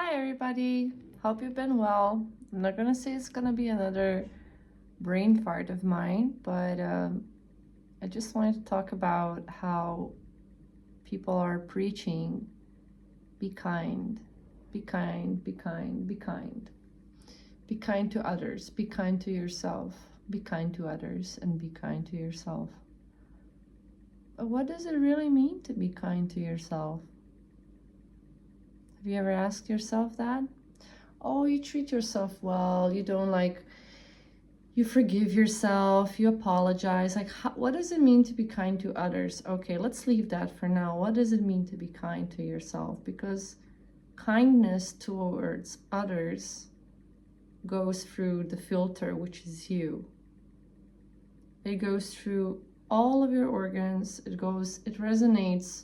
Hi everybody, hope you've been well. I'm not gonna say it's gonna be another brain fart of mine, but I just wanted to talk about how people are preaching be kind, be kind, be kind, be kind. Be kind to others, be kind to yourself, be kind to others, and be kind to yourself. But what does it really mean to be kind to yourself? Have you ever asked yourself that? Oh, you treat yourself well, you forgive yourself, you apologize. What does it mean to be kind to others? Okay, let's leave that for now. What does it mean to be kind to yourself? Because kindness towards others goes through the filter, which is you. It goes through all of your organs, it resonates,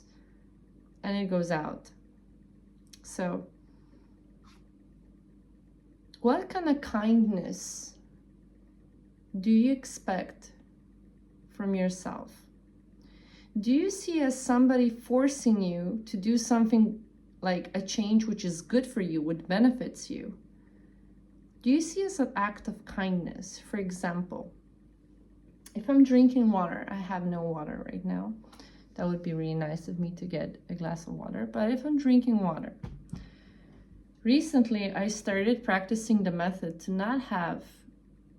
and it goes out. So, what kind of kindness do you expect from yourself? Do you see as somebody forcing you to do something like a change which is good for you, which benefits you? Do you see as an act of kindness? For example, if I'm drinking water, I have no water right now. That would be really nice of me to get a glass of water. But if I'm drinking water, recently I started practicing the method to not have,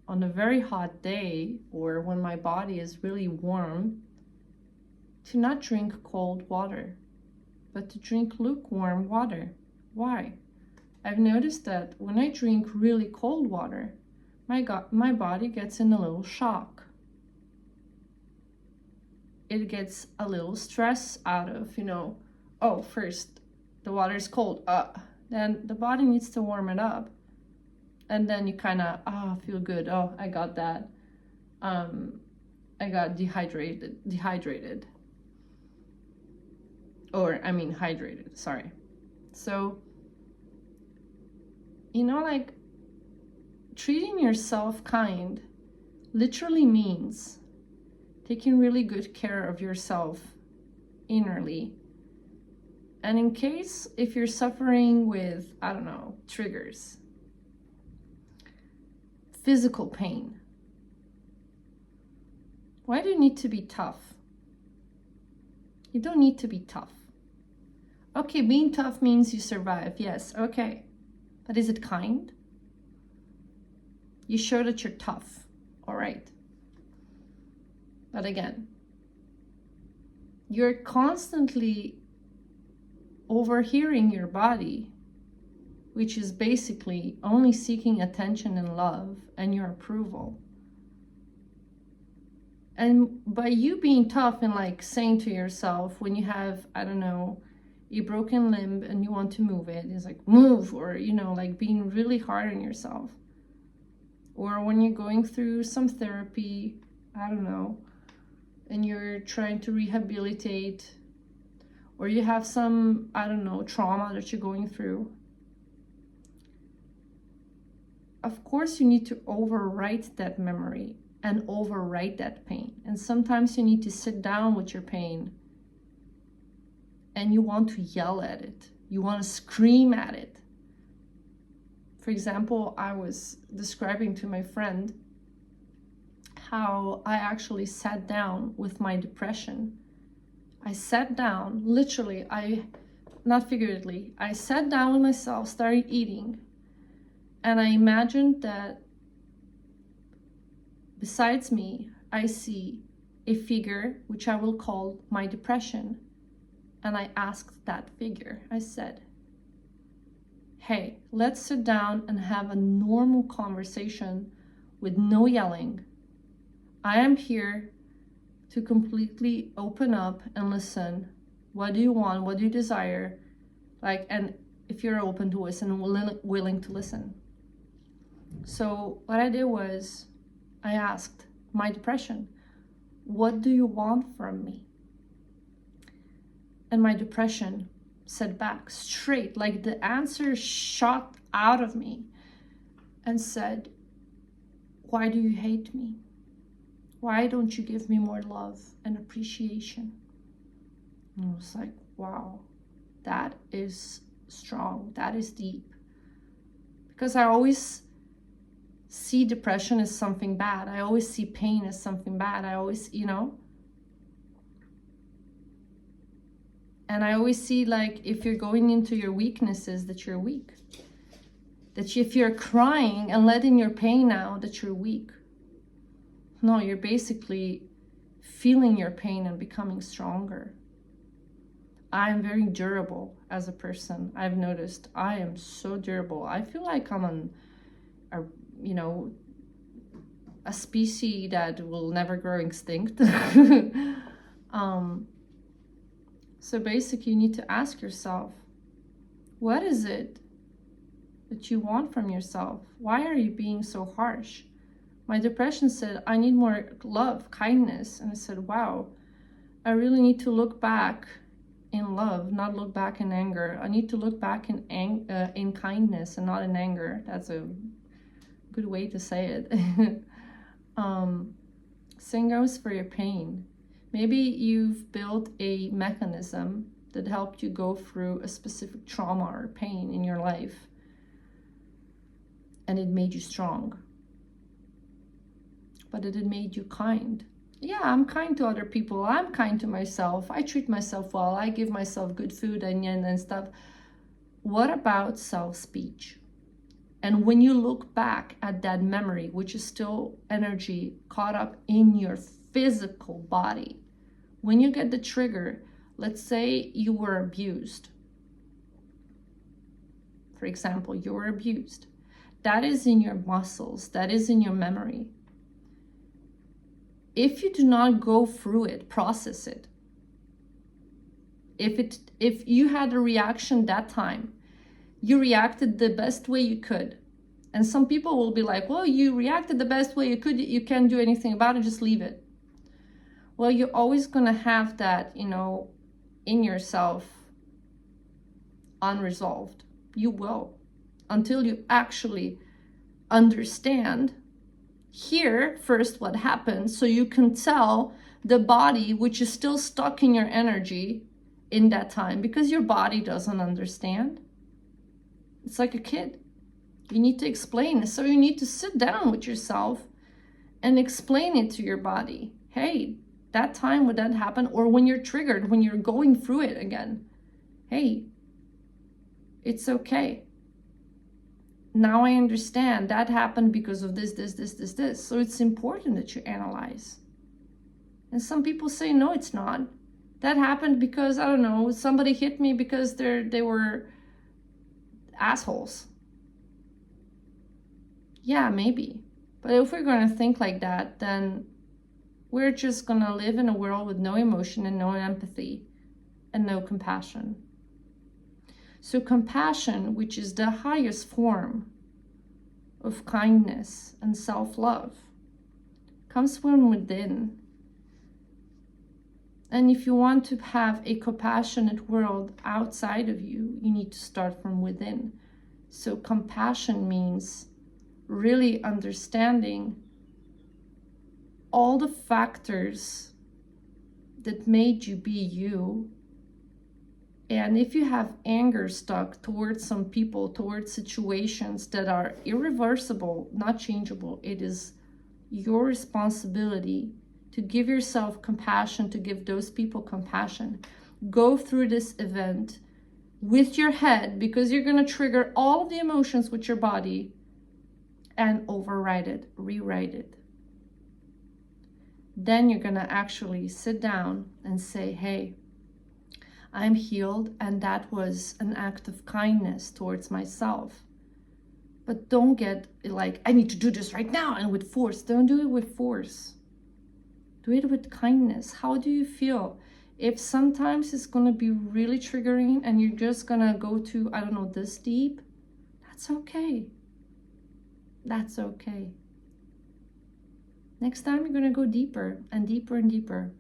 on a very hot day or when my body is really warm, to not drink cold water, but to drink lukewarm water. Why? I've noticed that when I drink really cold water, my body gets in a little shock. It gets a little stress out of, oh, first the water is cold, then the body needs to warm it up. And then you kind of, feel good. Oh, I got that. I got dehydrated. Hydrated, sorry. So, treating yourself kind literally means taking really good care of yourself innerly. And in case if you're suffering with, triggers, physical pain, why do you need to be tough? You don't need to be tough. Okay, being tough means you survive, yes, okay. But is it kind? You show that you're tough, all right. But again, you're constantly overhearing your body, which is basically only seeking attention and love and your approval. And by you being tough and saying to yourself, when you have, a broken limb and you want to move it, it's like, move, or, being really hard on yourself. Or when you're going through some therapy, and you're trying to rehabilitate, or you have some, trauma that you're going through. Of course, you need to overwrite that memory and overwrite that pain. And sometimes you need to sit down with your pain and you want to yell at it. You want to scream at it. For example, I was describing to my friend how I actually sat down with my depression. I sat down, literally, not figuratively, I sat down with myself, started eating, and I imagined that besides me, I see a figure which I will call my depression. And I asked that figure, I said, hey, let's sit down and have a normal conversation with no yelling. I am here to completely open up and listen. What do you want? What do you desire? And if you're open to listen and willing to listen. So what I did was I asked my depression, what do you want from me? And my depression said back straight, like the answer shot out of me and said, why do you hate me? Why don't you give me more love and appreciation? And I was like, wow, that is strong. That is deep. Because I always see depression as something bad. I always see pain as something bad. I always, you know. And I always see, like, if you're going into your weaknesses, that you're weak. That if you're crying and letting your pain out, that you're weak. No, you're basically feeling your pain and becoming stronger. I am very durable as a person. I've noticed I am so durable. I feel like I'm a species that will never grow extinct. So basically you need to ask yourself, what is it that you want from yourself? Why are you being so harsh? My depression said, I need more love, kindness. And I said, wow, I really need to look back in love, not look back in anger. I need to look back in kindness and not in anger. That's a good way to say it. Same goes for your pain. Maybe you've built a mechanism that helped you go through a specific trauma or pain in your life, and it made you strong. But it made you kind. Yeah, I'm kind to other people. I'm kind to myself. I treat myself well. I give myself good food and stuff. What about self-speech? And when you look back at that memory, which is still energy caught up in your physical body, when you get the trigger, let's say you were abused. For example, you were abused. That is in your muscles. That is in your memory. If you do not go through it, process it. If you had a reaction that time, you reacted the best way you could. And some people will be like, well, you reacted the best way you could. You can't do anything about it. Just leave it. Well, you're always going to have that, in yourself unresolved. You will, until you actually understand here first what happened, so you can tell the body, which is still stuck in your energy in that time, because your body doesn't understand. It's like a kid. You need to explain. So you need to sit down with yourself and explain it to your body. Hey, that time when that happened, or when you're triggered, when you're going through it again, hey, it's okay. Now I understand that happened because of this. So it's important that you analyze. And some people say, no, it's not. That happened because, I don't know, somebody hit me because they were assholes. Yeah, maybe. But if we're going to think like that, then we're just going to live in a world with no emotion and no empathy and no compassion. So compassion, which is the highest form of kindness and self-love, comes from within. And if you want to have a compassionate world outside of you, you need to start from within. So compassion means really understanding all the factors that made you be you. And if you have anger stuck towards some people, towards situations that are irreversible, not changeable, it is your responsibility to give yourself compassion, to give those people compassion. Go through this event with your head, because you're going to trigger all of the emotions with your body, and override it, rewrite it. Then you're going to actually sit down and say, hey, I'm healed, and that was an act of kindness towards myself. But don't get like, I need to do this right now and with force. Don't do it with force. Do it with kindness. How do you feel? If sometimes it's going to be really triggering and you're just going to go to, I don't know, this deep, that's okay. That's okay. Next time you're going to go deeper and deeper and deeper,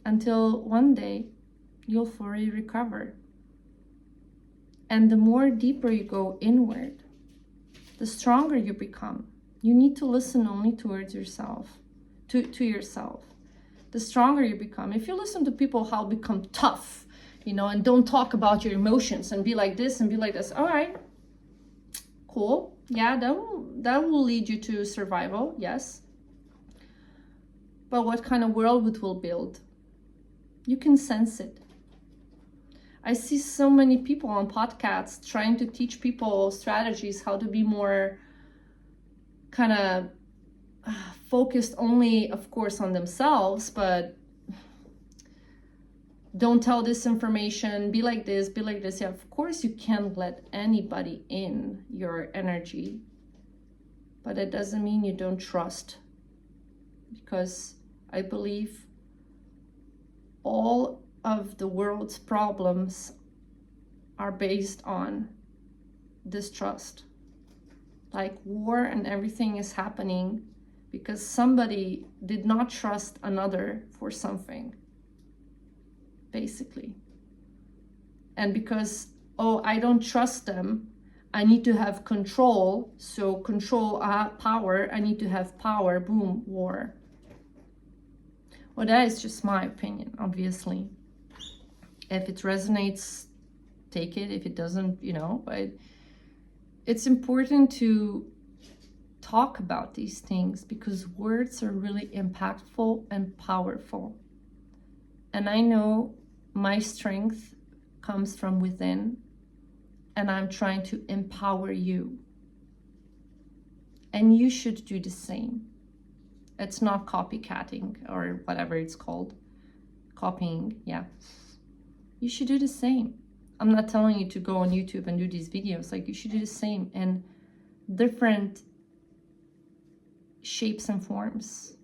until one day you'll fully recover. And the more deeper you go inward, the stronger you become. You need to listen only towards yourself, to yourself. The stronger you become. If you listen to people how become tough, you know, and don't talk about your emotions and be like this and be like this. All right, cool. Yeah, that will lead you to survival, yes. But what kind of world it will build? You can sense it. I see so many people on podcasts trying to teach people strategies, how to be more kind of focused only, of course, on themselves, but don't tell this information, be like this, be like this. Yeah, of course you can't let anybody in your energy, but it doesn't mean you don't trust, because I believe all of the world's problems are based on distrust. Like war and everything is happening because somebody did not trust another for something, basically. And because, oh, I don't trust them, I need to have control. So control, power, I need to have power, boom, war. Well, that is just my opinion, obviously. If it resonates, take it. If it doesn't, you know, but it's important to talk about these things because words are really impactful and powerful. And I know my strength comes from within, and I'm trying to empower you. And you should do the same. It's not copycatting or whatever it's called. Copying, yeah. You should do the same. I'm not telling you to go on YouTube and do these videos. Like, you should do the same in different shapes and forms.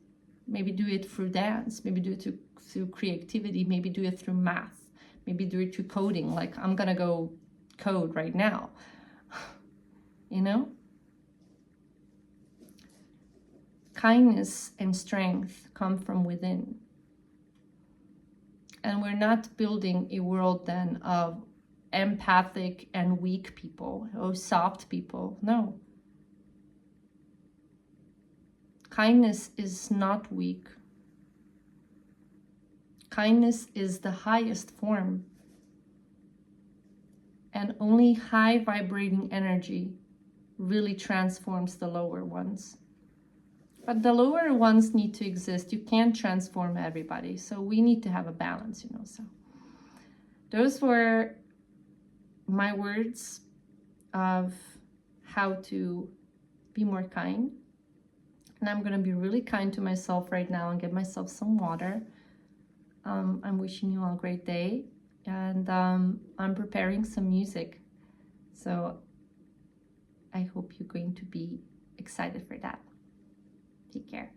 Maybe do it through dance. Maybe do it through creativity. Maybe do it through math. Maybe do it through coding. Like, I'm gonna go code right now. You know? Kindness and strength come from within. And we're not building a world then of empathic and weak people, or soft people. No. Kindness is not weak. Kindness is the highest form. And only high vibrating energy really transforms the lower ones. But the lower ones need to exist. You can't transform everybody. So we need to have a balance, you know. So those were my words of how to be more kind. And I'm going to be really kind to myself right now and get myself some water. I'm wishing you all a great day. And I'm preparing some music. So I hope you're going to be excited for that. Take care.